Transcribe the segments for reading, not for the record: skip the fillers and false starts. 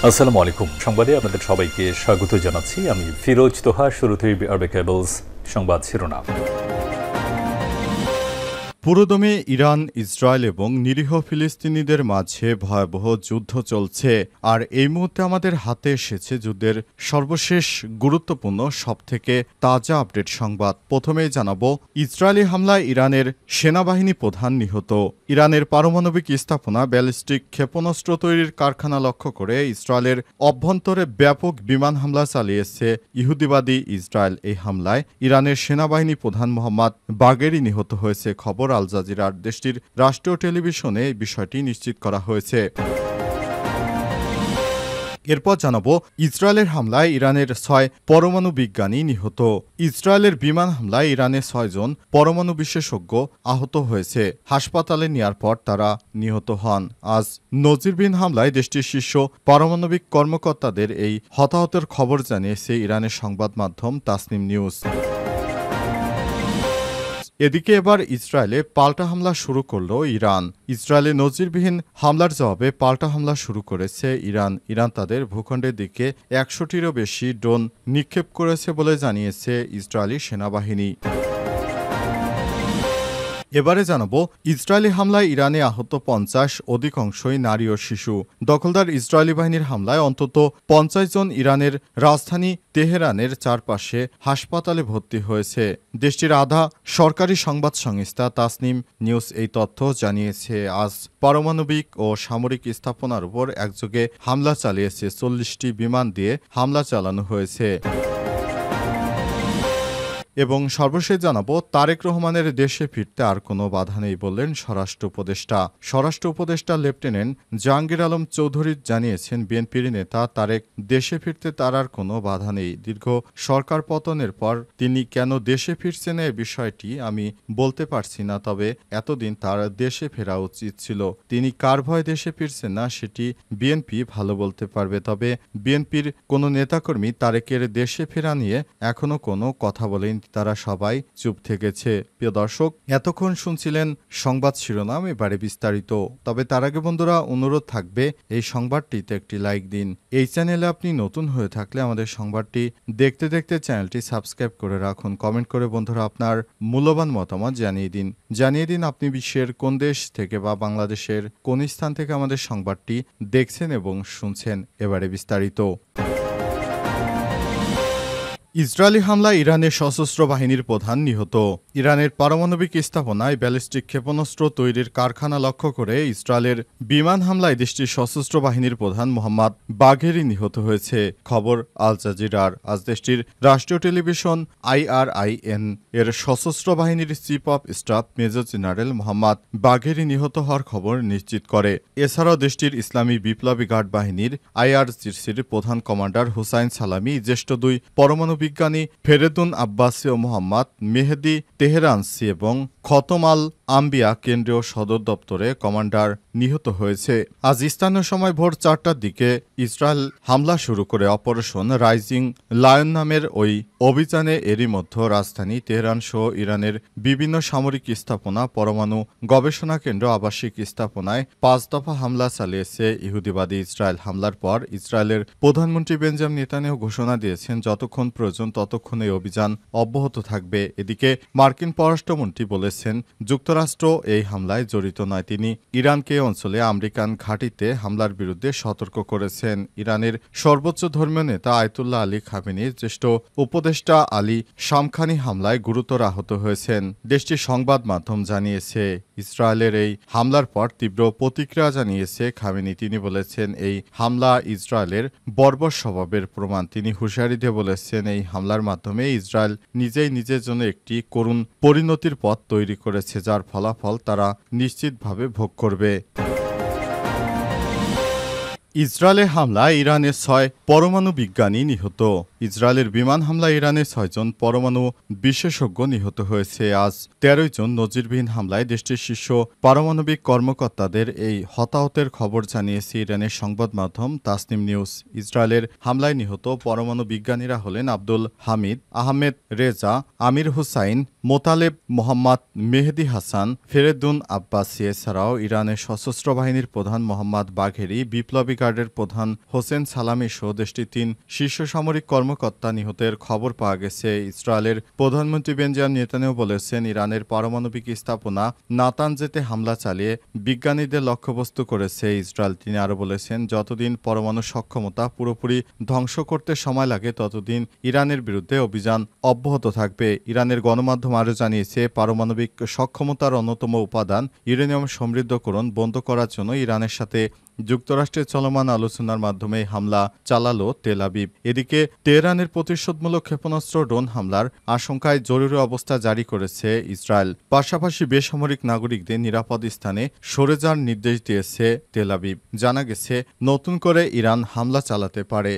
আসসালামু আলাইকুম। সংবাদে আপনাদের সবাইকে স্বাগত জানাচ্ছি। আমি ফিরোজ তোহা। শুরুতেই আরবে কেবলস সংবাদ শিরোনাম। পুরোদমে ইরান, ইসরায়েল এবং নিরীহ ফিলিস্তিনিদের মাঝে ভয়াবহ যুদ্ধ চলছে। আর এই মুহূর্তে আমাদের হাতে এসেছে যুদ্ধের সর্বশেষ গুরুত্বপূর্ণ সবথেকে তাজা আপডেট সংবাদ। প্রথমেই জানাবো, ইসরায়েলি হামলায় ইরানের সেনাবাহিনী প্রধান নিহত। ইরানের পারমাণবিক স্থাপনা ব্যালিস্টিক ক্ষেপণাস্ত্র তৈরির কারখানা লক্ষ্য করে ইসরায়েলের অভ্যন্তরে ব্যাপক বিমান হামলা চালিয়েছে ইহুদিবাদী ইসরায়েল। এই হামলায় ইরানের সেনাবাহিনী প্রধান মোহাম্মদ বাগেরি নিহত হয়েছে। খবর আল জাজিরার। দেশটির রাষ্ট্রীয় টেলিভিশনে এই বিষয়টি নিশ্চিত করা হয়েছে। এরপর জানাবো, ইসরায়েলের হামলায় ইরানের 6 পরমাণু বিজ্ঞানী নিহত। ইসরায়েলের বিমান হামলায় ইরানের 6 জন পরমাণু বিশেষজ্ঞ আহত হয়েছে। হাসপাতালে নেওয়ার পর তারা নিহত হন। আজ নজিরবিহীন হামলায় দেশটির শীর্ষ পারমাণবিক কর্মকর্তাদের এই হতাহতের খবর জানিয়েছে ইরানের সংবাদ মাধ্যম তাসনিম নিউজ। এদিকে এবার ইসরায়েলে পাল্টা হামলা শুরু করল ইরান। ইসরায়েলে নজিরবিহীন হামলার জবাবে পাল্টা হামলা শুরু করেছে ইরান তাদের ভূখণ্ডের দিকে 100টিরও বেশি ড্রোন নিক্ষেপ করেছে বলে জানিয়েছে ইসরায়েলি সেনাবাহিনী। এবারে জানাবো, ইসরায়েলি হামলায় ইরানে আহত 50, অধিকাংশই নারী ও শিশু। দখলদার ইসরায়েলি বাহিনীর হামলায় অন্তত 50 জন ইরানের রাজধানী তেহরানের চারপাশে হাসপাতালে ভর্তি হয়েছে। দেশটির আধা সরকারি সংবাদ সংস্থা তাসনিম নিউজ এই তথ্য জানিয়েছে। আজ পারমাণবিক ও সামরিক স্থাপনার উপর একযোগে হামলা চালিয়েছে। 40টি বিমান দিয়ে হামলা চালানো হয়েছে। এবং সর্বশেষ জানাবো, তারেক রহমানের দেশে ফিরতে আর কোনো বাধা নেই বললেন স্বরাষ্ট্র উপদেষ্টা লেফটেন্যান্ট জাহাঙ্গীর আলম চৌধুরী জানিয়েছেন, বিএনপির নেতা তারেক দেশে ফিরতে তার আর কোনো বাধা নেই। দীর্ঘ সরকার পতনের পর তিনি কেন দেশে ফিরছেন এ বিষয়টি আমি বলতে পারছি না, তবে এতদিন তার দেশে ফেরা উচিত ছিল। তিনি কার ভয়ে দেশে ফিরছেন না সেটি বিএনপি ভালো বলতে পারবে। তবে বিএনপির কোনো নেতাকর্মী তারেকের দেশে ফেরা নিয়ে এখনো কোনো কথা বলেন, তারা সবাই চুপ থেকেছে। প্রিয় দর্শক, এতক্ষণ শুনছিলেন সংবাদ শিরোনাম, এবারে বিস্তারিত। তবে তার আগে বন্ধুরা অনুরোধ থাকবে, এই সংবাদটিতে একটি লাইক দিন। এই চ্যানেলে আপনি নতুন হয়ে থাকলে আমাদের সংবাদটি দেখতে দেখতে চ্যানেলটি সাবস্ক্রাইব করে রাখুন। কমেন্ট করে বন্ধুরা আপনার মূল্যবান মতামত জানিয়ে দিন আপনি বিশ্বের কোন দেশ থেকে বা বাংলাদেশের কোন স্থান থেকে আমাদের সংবাদটি দেখছেন এবং শুনছেন। এবারে বিস্তারিত। ইসরায়েলি হামলায় ইরানের সশস্ত্র বাহিনীর প্রধান নিহত। ইরানের পারমাণবিক স্থাপনায় ব্যালিস্টিক ক্ষেপণাস্ত্র তৈরির কারখানা লক্ষ্য করে ইসরায়েলের বিমান হামলায় দেশটির সশস্ত্র বাহিনীর প্রধান মোহাম্মদ বাঘেরি নিহত হয়েছে। খবর আল জাজিরার। আজ দেশটির রাষ্ট্রীয় টেলিভিশন IRIN এর সশস্ত্র বাহিনীর chief of staff major general Mohammad বাঘেরি নিহত হওয়ার খবর নিশ্চিত করে। এছাড়াও দেশটির ইসলামী বিপ্লবী গার্ড বাহিনীর IRGCর প্রধান কমান্ডার হুসাইন সালামি, জ্যেষ্ঠ 2 পরমাণু বিজ্ঞানী ফেরেদুন আব্বাসী ও মোহাম্মদ মেহেদি তেহরানসি এবং খতম আল আম্বিয়া কেন্দ্রীয় সদর দপ্তরে কমান্ডার নিহত হয়েছে। আজ স্থানীয় সময় ভোর 4টার দিকে ইসরায়েল হামলা শুরু করে অপারেশন রাইজিং লায়ন নামের ওই অভিযানে এরই মধ্যে রাজধানী তেহরান সহ ইরানের বিভিন্ন সামরিক স্থাপনা, পরমাণু গবেষণা কেন্দ্র, আবাসিক স্থাপনায় 5 দফা হামলা চালিয়েছে ইহুদিবাদী ইসরায়েল। হামলার পর ইসরায়েলের প্রধানমন্ত্রী বেঞ্জামিন নেতানিয়াহু ঘোষণা দিয়েছেন, যতক্ষণ প্রয়োজন ততক্ষণ এই অভিযান অব্যাহত থাকবে। এদিকে মার্কিন পররাষ্ট্রমন্ত্রী বলেছেন, যুক্তরাষ্ট্র এই হামলায় জড়িত নয়। তিনি ইরানকে অঞ্চলে আমেরিকান ঘাঁটিতে হামলার বিরুদ্ধে সতর্ক করেছেন। ইরানের সর্বোচ্চ ধর্মীয় নেতা আয়াতুল্লাহ আলী খামেনির জ্যেষ্ঠ উপদেষ্টা আলী শামখানি হামলায় গুরুতর আহত হয়েছেন। দেশটির সংবাদ মাধ্যম জানিয়েছে, ইসরায়েলের এই হামলার পর তীব্র প্রতিক্রিয়া জানিয়েছে খামেনি। তিনি বলেছেন, এই হামলা ইসরায়েলের বর্বর স্বভাবের প্রমাণ। তিনি হুঁশিয়ারি দিয়ে বলেছেন, এই হামলার মাধ্যমে ইসরায়েল নিজেই নিজের জন্য একটি করুণ পরিণতির পথ তৈরি করেছে, যার ফলাফল তারা নিশ্চিতভাবে ভোগ করবে। ইসরায়েলের হামলায় ইরানের 6 পরমাণু বিজ্ঞানী নিহত। ইসরায়েলের বিমান হামলায় ইরানের 6 জন পরমাণু বিশেষজ্ঞ নিহত হয়েছে। আজ 13 জন নজিরবিহীন হামলায় দেশটির শীর্ষ পারমাণবিক কর্মকর্তাদের এই হতাহতের খবর জানিয়েছে ইরানের সংবাদ মাধ্যম তাসনিম নিউজ। ইসরায়েলের হামলায় নিহত পরমাণু বিজ্ঞানীরা হলেন আব্দুল হামিদ, আহমেদ রেজা, আমির হুসাইন, মোতালেব মোহাম্মদ, মেহেদি হাসান, ফেরেদুন আব্বাসী। এছাড়াও ইরানের সশস্ত্র বাহিনীর প্রধান মোহাম্মদ বাঘেরি, বিপ্লবী গার্ডের প্রধান হোসেন সালামি সহ দেশটির 3 শীর্ষ সামরিক কর্মকর্তা নিহতের খবর পাওয়া গেছে। ইসরায়েলের প্রধানমন্ত্রী বেঞ্জামিন নেতানিয়াহু বলেছেন, ইরানের পারমাণবিক স্থাপনা নাতানজেতে হামলা চালিয়ে বিজ্ঞানীদের লক্ষ্যবস্তু করেছে ইসরায়েল। তিনি আরও বলেছেন, যতদিন পরমাণু সক্ষমতা পুরোপুরি ধ্বংস করতে সময় লাগে ততদিন ইরানের বিরুদ্ধে অভিযান অব্যাহত থাকবে। ইরানের গণমাধ্যম আরও জানিয়েছে, পারমাণবিক সক্ষমতার অন্যতম উপাদান ইউরেনিয়াম সমৃদ্ধকরণ বন্ধ করার জন্য ইরানের সাথে যুক্তরাষ্ট্রের চলমান আলোচনার মাধ্যমে হামলা চালালো তেল আবিব। এদিকে তেহরানের প্রতিশোধমূলক ক্ষেপণাস্ত্র ড্রোন হামলার আশঙ্কায় জরুরি অবস্থা জারি করেছে ইসরায়েল। পাশাপাশি বেসামরিক নাগরিকদের নিরাপদ স্থানে সরে যাওয়ার নির্দেশ দিয়েছে তেল আবিব। জানা গেছে, নতুন করে ইরান হামলা চালাতে পারে।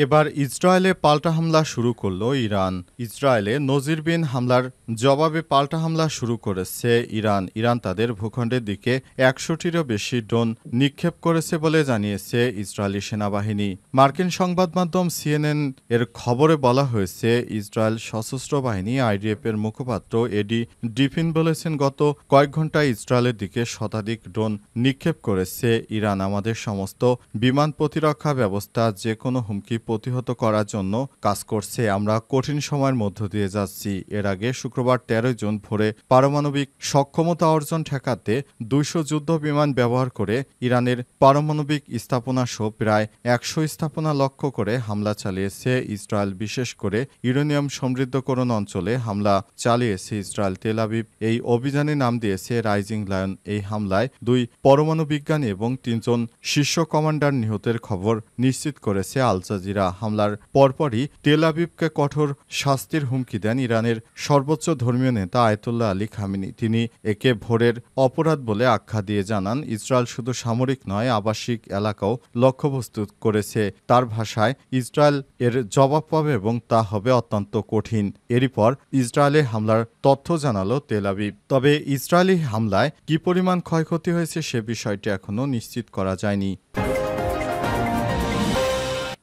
এবার ইসরায়েলে পাল্টা হামলা শুরু করল ইরান। ইসরায়েলে নজিরবিহীন হামলার জবাবে পাল্টা হামলা শুরু করেছে ইরান। ইরান তাদের ভূখণ্ডের দিকে 100টিরও বেশি ড্রোন নিক্ষেপ করেছে বলে জানিয়েছে ইসরায়েলি সেনাবাহিনী। মার্কিন সংবাদ মাধ্যম সিএনএন এর খবরে বলা হয়েছে, ইসরায়েল সশস্ত্র বাহিনী আইডিএফ এর মুখপাত্র এডি ডিফিন বলেছেন, গত কয়েক ঘন্টায় ইসরায়েলের দিকে শতাধিক ড্রোন নিক্ষেপ করেছে ইরান। আমাদের সমস্ত বিমান প্রতিরক্ষা ব্যবস্থা যে কোনো হুমকি প্রতিহত করার জন্য কাজ করছে। আমরা কঠিন সময়ের মধ্য দিয়ে যাচ্ছি। এর আগে শুক্রবার 13 জুন ভোরে পারমাণবিক সক্ষমতা অর্জন ঠেকাতে 200 যুদ্ধ বিমান ব্যবহার করে ইরানের পারমাণবিক স্থাপনা সহ প্রায় 100 স্থাপনা লক্ষ্য করে হামলা চালিয়েছে ইসরায়েল। বিশেষ করে ইউরেনিয়াম সমৃদ্ধকরণ অঞ্চলে হামলা চালিয়েছে ইসরায়েল। তেল আবিব এই অভিযানে নাম দিয়েছে রাইজিং লায়ন। এই হামলায় 2 পরমাণু বিজ্ঞানী এবং 3 জন শীর্ষ কমান্ডার নিহতের খবর নিশ্চিত করেছে আল জাজিরা। হামলার পরপরই তেল আবিবকে কঠোর শাস্তির হুমকি দেন ইরানের সর্বোচ্চ ধর্মীয় নেতা আয়াতুল্লাহ আলী খামেনি। তিনি একে ভোরের অপরাধ বলে আখ্যা দিয়ে জানান, ইসরায়েল শুধু সামরিক নয়, আবাসিক এলাকাও লক্ষ্যবস্তু করেছে। তার ভাষায়, ইসরায়েল এর জবাব পাবে এবং তা হবে অত্যন্ত কঠিন। এরই পর ইসরায়েলে হামলার তথ্য জানালো তেল আবিব। তবে ইসরায়েলি হামলায় কি পরিমাণ ক্ষয়ক্ষতি হয়েছে সে বিষয়টি এখনও নিশ্চিত করা যায়নি।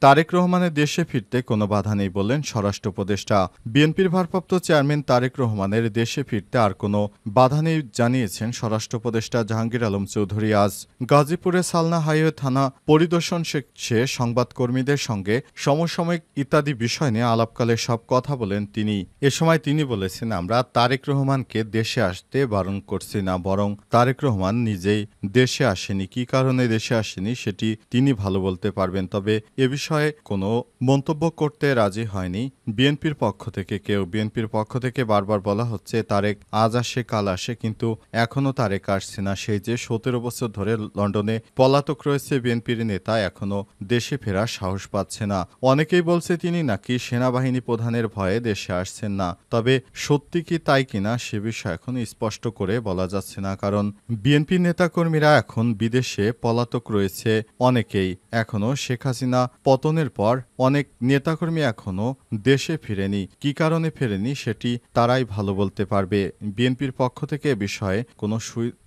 তারেক রহমানের দেশে ফিরতে কোনো বাধা নেই বললেন স্বরাষ্ট্র উপদেষ্টা। বিএনপির ভারপ্রাপ্ত চেয়ারম্যান তারেক রহমানের দেশে ফিরতে আর কোনো বাধা নেই জানিয়েছেন স্বরাষ্ট্র উপদেষ্টা জাহাঙ্গীর আলম চৌধুরী। আজ গাজীপুরে সালনা হাইওয়ে থানা পরিদর্শন শেষে সংবাদকর্মীদের সঙ্গে সমসাময়িক ইত্যাদি বিষয় নিয়ে আলাপকালে সব কথা বলেন তিনি। এ সময় তিনি বলেছেন, আমরা তারেক রহমানকে দেশে আসতে বারণ করছি না, বরং তারেক রহমান নিজেই দেশে আসেনি। কী কারণে দেশে আসেনি সেটি তিনি ভালো বলতে পারবেন। তবে এ বিষয়ে কোনো মন্তব্য করতে রাজি হয়নি বিএনপির পক্ষ থেকে কেউ। বিএনপির পক্ষ থেকে বারবার বলা হচ্ছে, তারেক আজ আসে কাল আসে, কিন্তু এখনও তারেক আসছে না। সেই যে 17 বছর ধরে লন্ডনে পলাতক রয়েছে বিএনপির নেতা, এখনও দেশে ফেরার সাহস পাচ্ছে না। অনেকেই বলছে তিনি নাকি সেনাবাহিনী প্রধানের ভয়ে দেশে আসছেন না। তবে সত্যি কি তাই কিনা সে বিষয়ে এখন স্পষ্ট করে বলা যাচ্ছে না, কারণ বিএনপি নেতাকর্মীরা এখন বিদেশে পলাতক রয়েছে অনেকেই। এখনও শেখ হাসিনা পতনের পর অনেক নেতাকর্মী এখনও দেশে ফিরেনি। কি কারণে ফেরেনি সেটি তারাই ভালো বলতে পারবে। বিএনপির পক্ষ থেকে এ বিষয়ে কোনো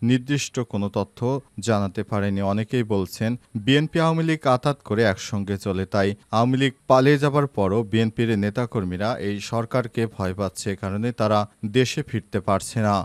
নির্দিষ্ট কোনো তথ্য জানাতে পারেনি। অনেকেই বলছেন, বিএনপি আওয়ামী লীগ আঁতাত করে একসঙ্গে চলে, তাই আওয়ামী লীগ পালিয়ে যাবার পরও বিএনপির নেতাকর্মীরা এই সরকারকে ভয় পাচ্ছে, কারণে তারা দেশে ফিরতে পারছে না।